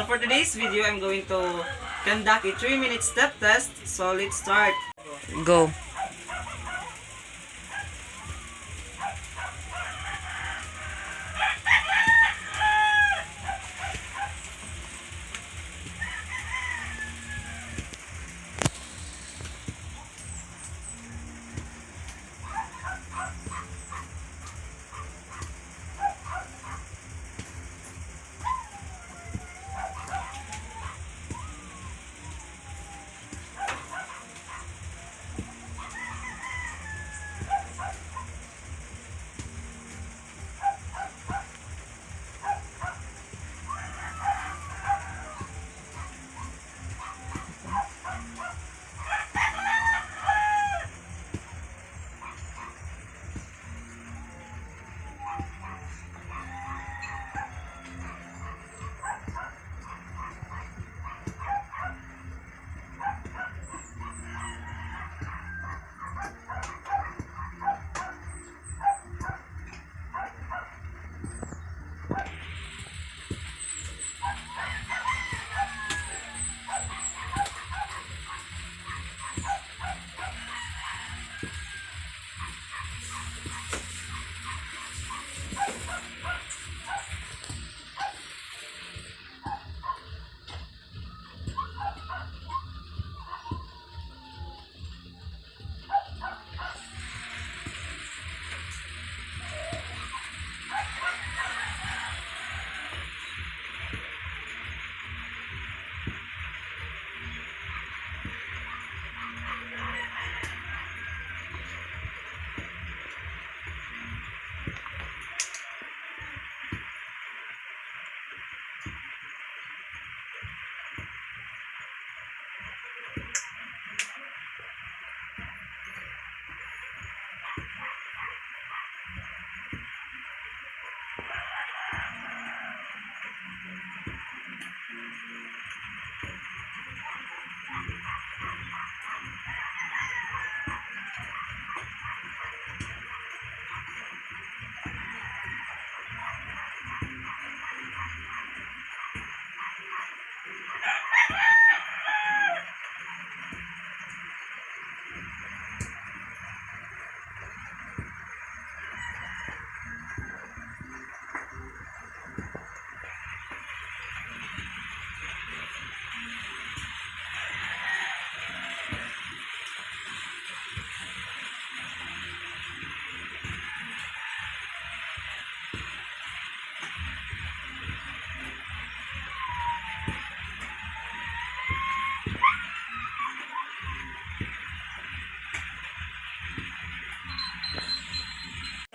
So for today's video, I'm going to conduct a 3-minute step test. So let's start. Go.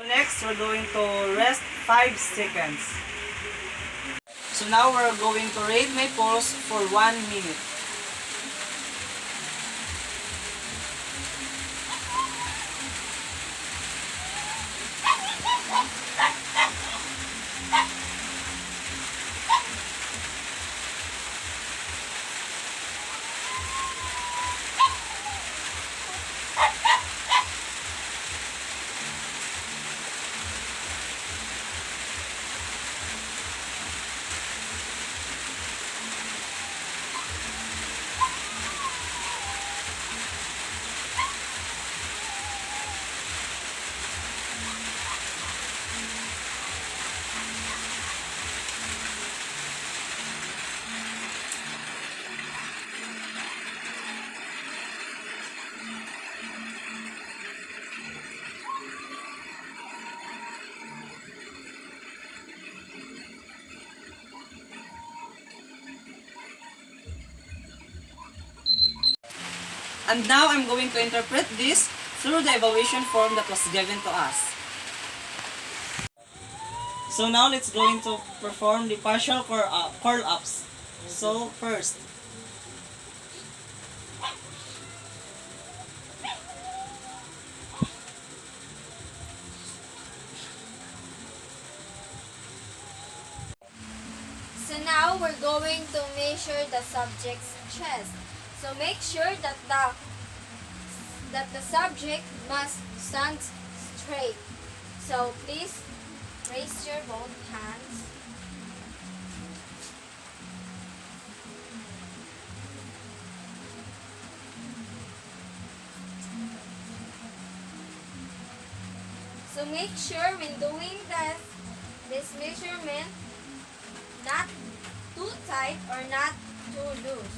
Next, we're going to rest 5 seconds. So now we're going to rate my pulse for 1 minute. And now I'm going to interpret this through the evaluation form that was given to us. So now let's go into perform the partial curl-ups. So first, So now we're going to measure the subject's chest. So make sure that the subject must stand straight. So please raise your both hands. So make sure when doing this measurement, not too tight or not too loose.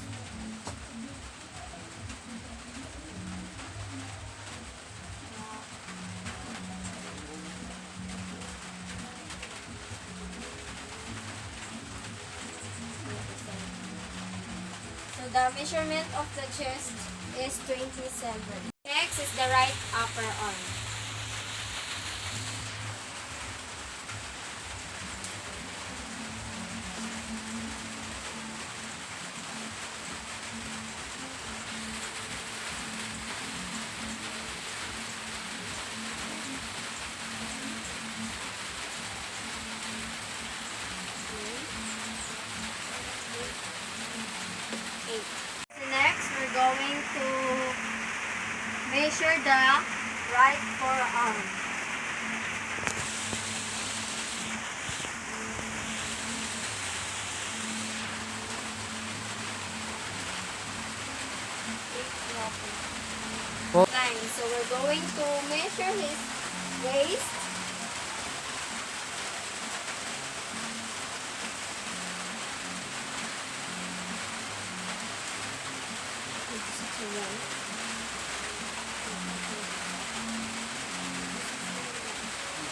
So the measurement of the chest is 27. Next is the right upper arm. So next, we're going to measure the right forearm. Nine. So we're going to measure his waist.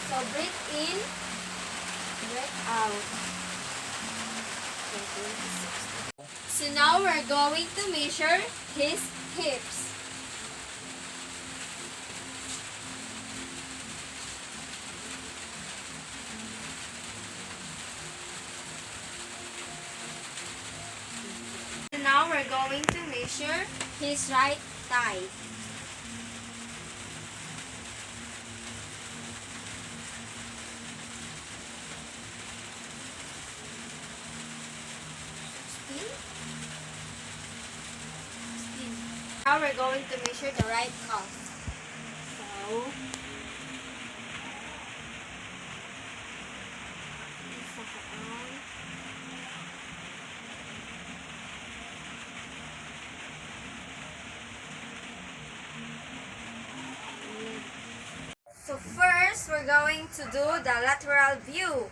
So breathe in, breathe out. So now we're going to measure his hips. So now we're going to measure his right thigh. Now we're going to measure the right calf. So, first we're going to do the lateral view,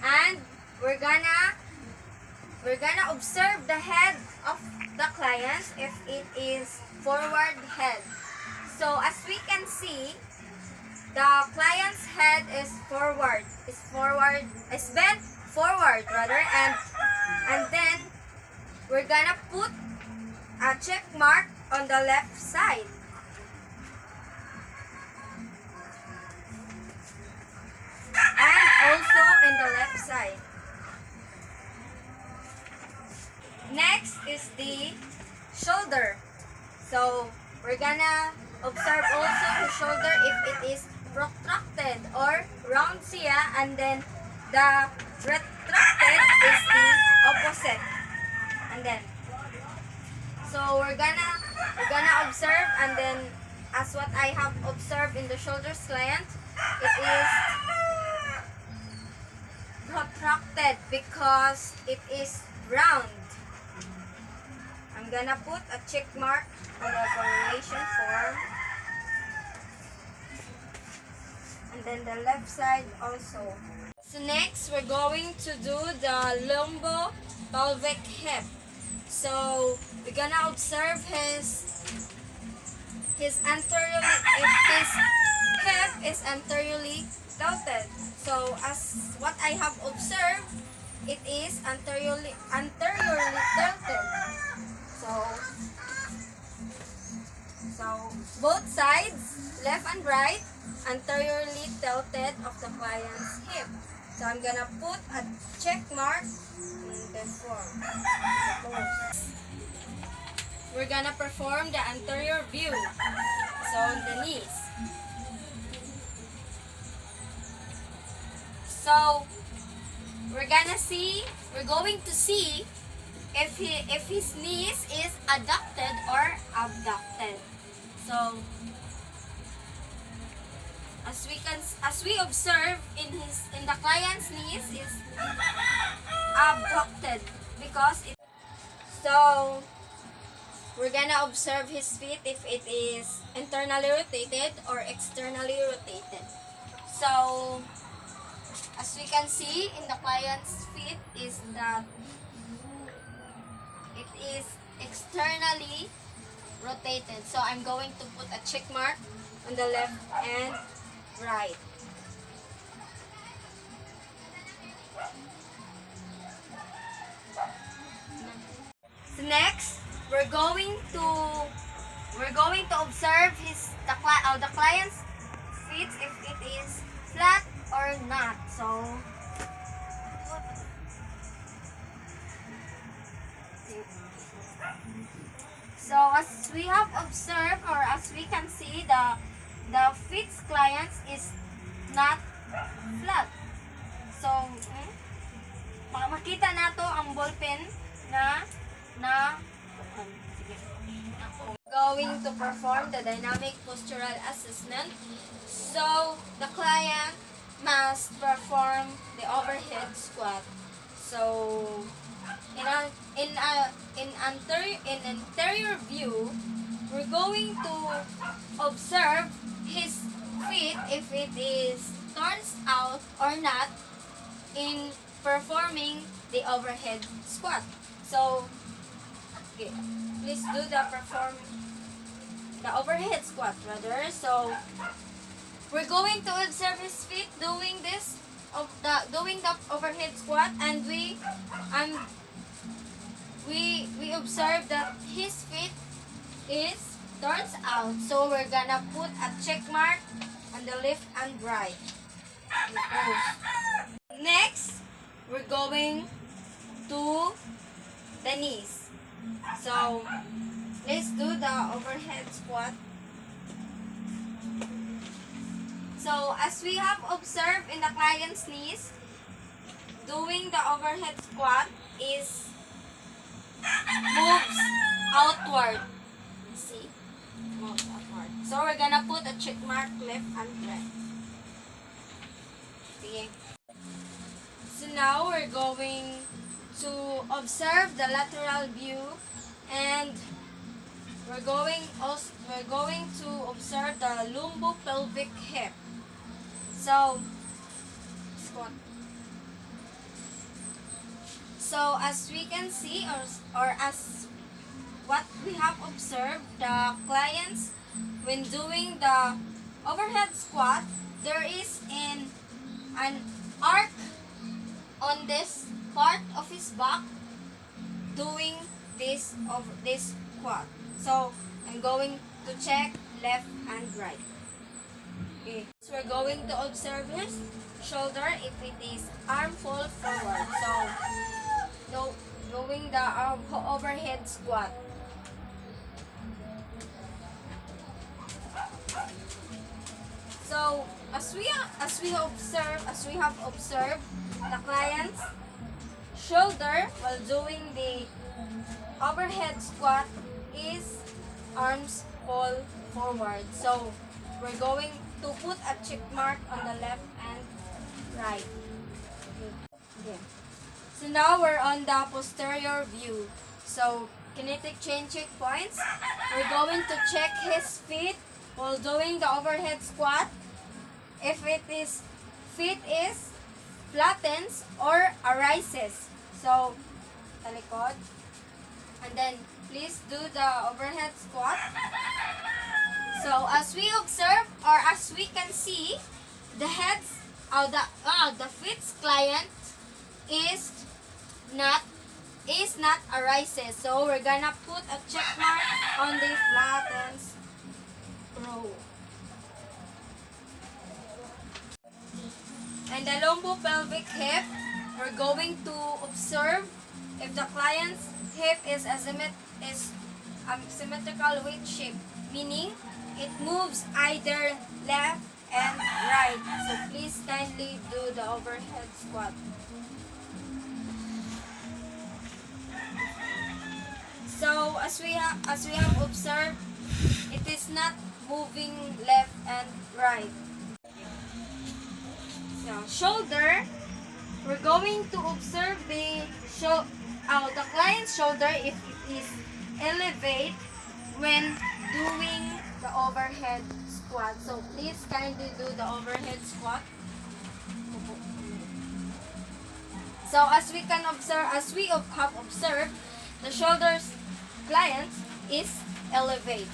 and we're gonna observe the head of the client if it is forward head. So as we can see, the client's head is bent forward rather, and then we're gonna put a check mark on the left side. And also in the left side. Next is the shoulder. So we're gonna observe also the shoulder if it is protracted or round siya, and then the retracted is the opposite. And then so we're gonna observe, and then as what I have observed in the shoulders client, it is protracted because it is round. I'm gonna put a check mark on the correlation form. And then the left side also. So next, we're going to do the lumbo-pelvic hip. So we're gonna observe his anteriorly, if his hip is anteriorly tilted. So as what I have observed, it is anteriorly tilted. So both sides, left and right, anteriorly tilted of the client's hip. So I'm gonna put a check mark in the form. We're gonna perform the anterior view. So on the knees. So we're going to see if his knees is adducted or abducted. So as we observe in the client's knees is abducted because it. So we're gonna observe his feet if it is internally rotated or externally rotated. So, as we can see in the client's feet is that it is externally rotated. So, I'm going to put a check mark on the left and right. So next, we're going to observe the client's feet if it is flat or not. So as we have observed, or as we can see, the feet clients is not flat. So makita nato ang ballpen na going to perform the dynamic postural assessment. So the client must perform the overhead squat. So in anterior view, we're going to observe his feet if it is turns out or not in performing the overhead squat. So okay, please do the overhead squat rather. So we're going to observe his feet doing the overhead squat, and we observe that his feet is turns out. So we're gonna put a check mark on the left and right. Next, we're going to the knees. So let's do the overhead squat. So as we have observed in the client's knees, doing the overhead squat is moves outward. See? Moves outward. So we're gonna put a check mark left and right. See? So now we're going to observe the lateral view, and we're going to observe the lumbopelvic hip. So squat. So as we can see, or as what we have observed, the clients, when doing the overhead squat, there is an arc on this part of his back doing this squat. So I'm going to check left and right. Okay. So we're going to observe his shoulder if it is arm fall forward. So doing the overhead squat. So as we have observed the client's shoulder while doing the overhead squat is arms fall forward. So we're going to put a check mark on the left and right. Okay. So now we're on the posterior view. So kinetic chain checkpoints. We're going to check his feet while doing the overhead squat. If it is feet is flattens or arises. So talikod. And then please do the overhead squat. So as we observe, or as we can see, the feet's client is not arises. So we're gonna put a check mark on the flattens row. And the lumbopelvic hip, we're going to observe if the client's hip is symmetrical weight shape, meaning it moves either left and right. So please kindly do the overhead squat. So as we have observed, it is not moving left and right. So shoulder, we're going to observe the client's shoulder if it is elevate when doing the overhead squat. So please kindly do the overhead squat. So as we can observe, have observed, the shoulders client is elevate.